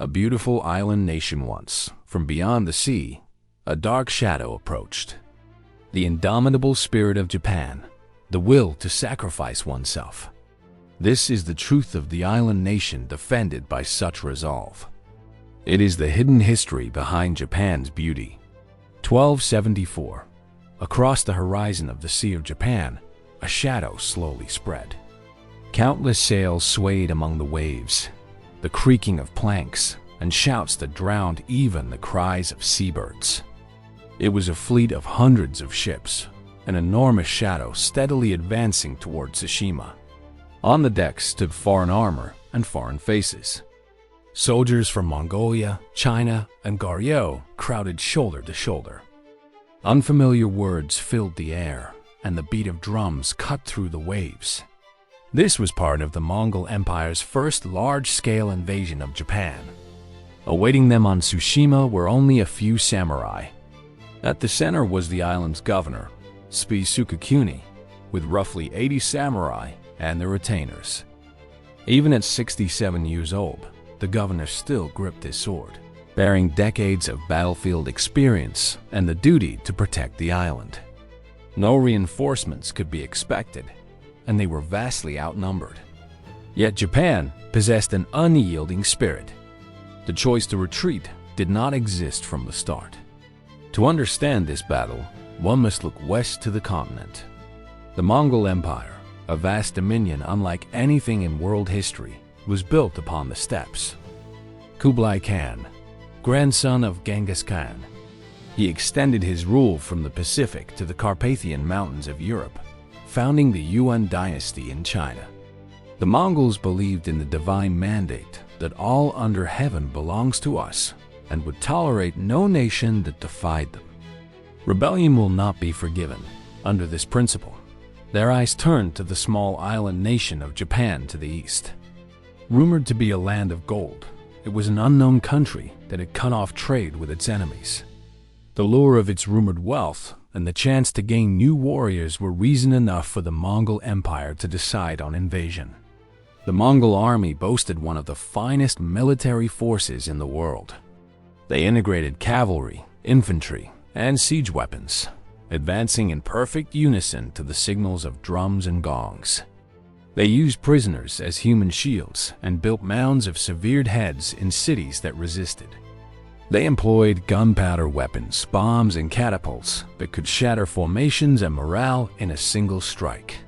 A beautiful island nation once, from beyond the sea, a dark shadow approached. The indomitable spirit of Japan, the will to sacrifice oneself. This is the truth of the island nation defended by such resolve. It is the hidden history behind Japan's beauty. 1274. Across the horizon of the Sea of Japan, a shadow slowly spread. Countless sails swayed among the waves, the creaking of planks, and shouts that drowned even the cries of seabirds. It was a fleet of hundreds of ships, an enormous shadow steadily advancing toward Tsushima. On the decks stood foreign armor and foreign faces. Soldiers from Mongolia, China, and Goryeo crowded shoulder to shoulder. Unfamiliar words filled the air, and the beat of drums cut through the waves. This was part of the Mongol Empire's first large-scale invasion of Japan. Awaiting them on Tsushima were only a few samurai. At the center was the island's governor, Sukekuni, with roughly 80 samurai and their retainers. Even at 67 years old, the governor still gripped his sword, bearing decades of battlefield experience and the duty to protect the island. No reinforcements could be expected, and they were vastly outnumbered. Yet Japan possessed an unyielding spirit. The choice to retreat did not exist from the start. To understand this battle, one must look west to the continent. The Mongol Empire, a vast dominion unlike anything in world history, was built upon the steppes. Kublai Khan, grandson of Genghis Khan, he extended his rule from the Pacific to the Carpathian Mountains of Europe, founding the Yuan dynasty in China. The Mongols believed in the divine mandate that all under heaven belongs to us and would tolerate no nation that defied them. Rebellion will not be forgiven. Under this principle, their eyes turned to the small island nation of Japan to the east. Rumored to be a land of gold, it was an unknown country that had cut off trade with its enemies. The lure of its rumored wealth and the chance to gain new warriors were reason enough for the Mongol Empire to decide on invasion. The Mongol army boasted one of the finest military forces in the world. They integrated cavalry, infantry, and siege weapons, advancing in perfect unison to the signals of drums and gongs. They used prisoners as human shields and built mounds of severed heads in cities that resisted. They employed gunpowder weapons, bombs, and catapults that could shatter formations and morale in a single strike.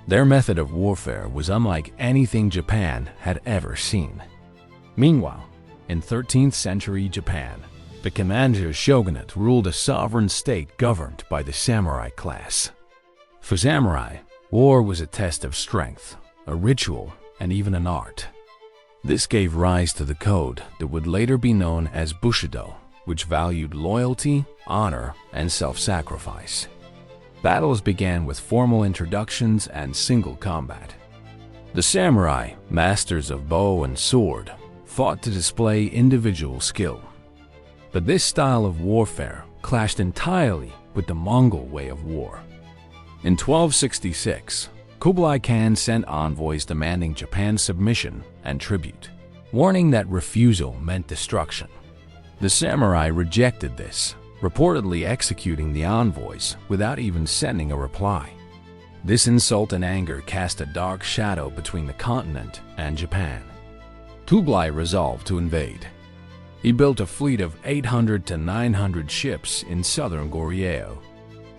Their method of warfare was unlike anything Japan had ever seen. Meanwhile, in 13th century Japan, the Kamikaze shogunate ruled a sovereign state governed by the samurai class. For samurai, war was a test of strength, a ritual, and even an art. This gave rise to the code that would later be known as Bushido, which valued loyalty, honor, and self-sacrifice. Battles began with formal introductions and single combat. The samurai, masters of bow and sword, fought to display individual skill. But this style of warfare clashed entirely with the Mongol way of war. In 1266, Kublai Khan sent envoys demanding Japan's submission and tribute, warning that refusal meant destruction. The samurai rejected this, reportedly executing the envoys without even sending a reply. This insult and anger cast a dark shadow between the continent and Japan. Kublai resolved to invade. He built a fleet of 800 to 900 ships in southern Goryeo.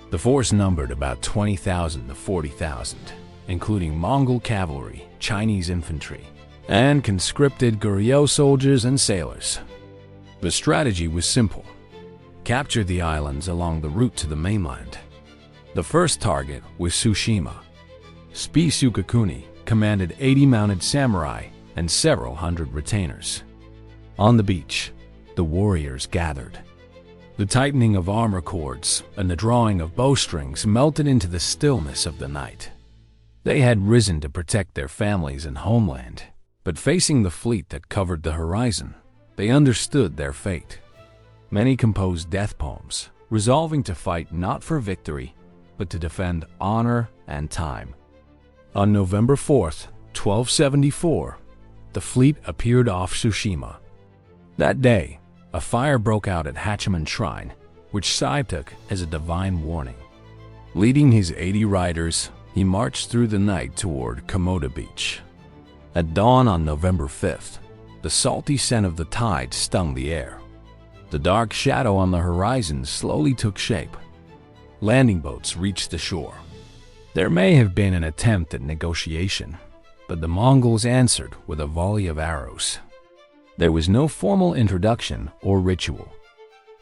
The force numbered about 20,000 to 40,000, including Mongol cavalry, Chinese infantry, and conscripted Goryeo soldiers and sailors. The strategy was simple: capture the islands along the route to the mainland. The first target was Tsushima. Sukekuni commanded 80 mounted samurai and several hundred retainers. On the beach, the warriors gathered. The tightening of armor cords and the drawing of bowstrings melted into the stillness of the night. They had risen to protect their families and homeland, but facing the fleet that covered the horizon, they understood their fate. Many composed death poems, resolving to fight not for victory, but to defend honor and time. On November 4th, 1274, the fleet appeared off Tsushima. That day, a fire broke out at Hachiman Shrine, which Sai took as a divine warning. Leading his 80 riders, he marched through the night toward Komoda Beach. At dawn on November 5th, the salty scent of the tide stung the air. The dark shadow on the horizon slowly took shape. Landing boats reached the shore. There may have been an attempt at negotiation, but the Mongols answered with a volley of arrows. There was no formal introduction or ritual.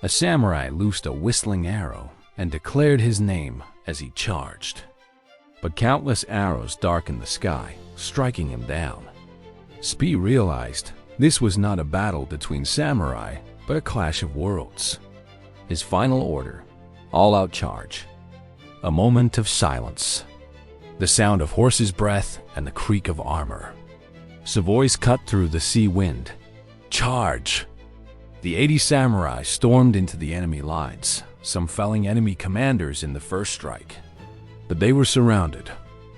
A samurai loosed a whistling arrow and declared his name as he charged. But countless arrows darkened the sky, striking him down. Spee realized this was not a battle between samurai, but a clash of worlds. His final order: all-out charge. A moment of silence. The sound of horse's breath and the creak of armor. Savoys cut through the sea wind. Charge! The 80 samurai stormed into the enemy lines, some felling enemy commanders in the first strike. But they were surrounded,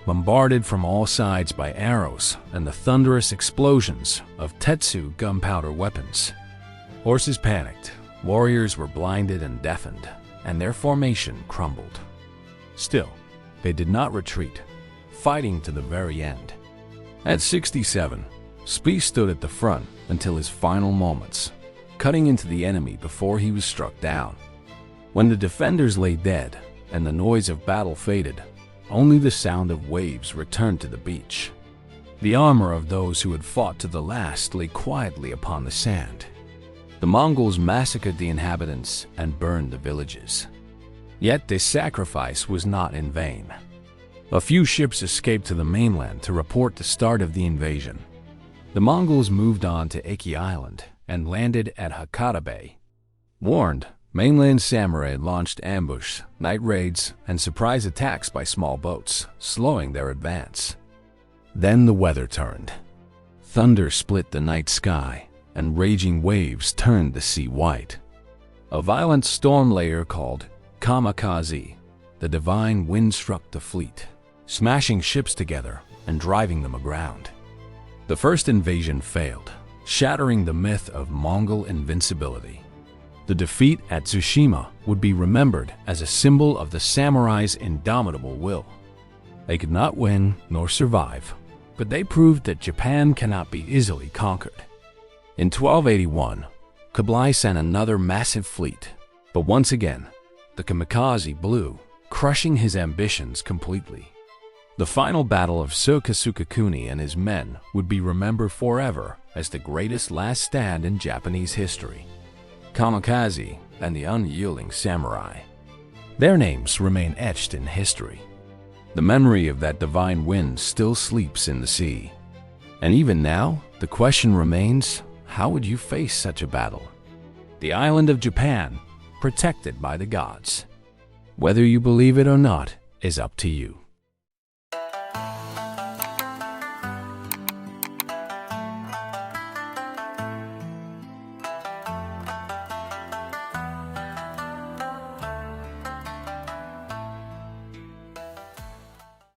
bombarded from all sides by arrows and the thunderous explosions of Tetsu gunpowder weapons. Horses panicked, warriors were blinded and deafened, and their formation crumbled. Still, they did not retreat, fighting to the very end. At 67, Spee stood at the front until his final moments, cutting into the enemy before he was struck down. When the defenders lay dead and the noise of battle faded, only the sound of waves returned to the beach. The armor of those who had fought to the last lay quietly upon the sand. The Mongols massacred the inhabitants and burned the villages. Yet this sacrifice was not in vain. A few ships escaped to the mainland to report the start of the invasion. The Mongols moved on to Eki Island and landed at Hakata Bay. Warned, mainland samurai launched ambush, night raids, and surprise attacks by small boats, slowing their advance. Then the weather turned. Thunder split the night sky, and raging waves turned the sea white. A violent storm layer called Kamikaze, the divine wind, struck the fleet, smashing ships together and driving them aground. The first invasion failed, shattering the myth of Mongol invincibility. The defeat at Tsushima would be remembered as a symbol of the samurai's indomitable will. They could not win nor survive, but they proved that Japan cannot be easily conquered. In 1281, Kublai sent another massive fleet, but once again, the Kamikaze blew, crushing his ambitions completely. The final battle of Sukasukakuni and his men would be remembered forever as the greatest last stand in Japanese history. Kamikaze and the unyielding samurai. Their names remain etched in history. The memory of that divine wind still sleeps in the sea. And even now, the question remains, how would you face such a battle? The island of Japan, protected by the gods. Whether you believe it or not is up to you.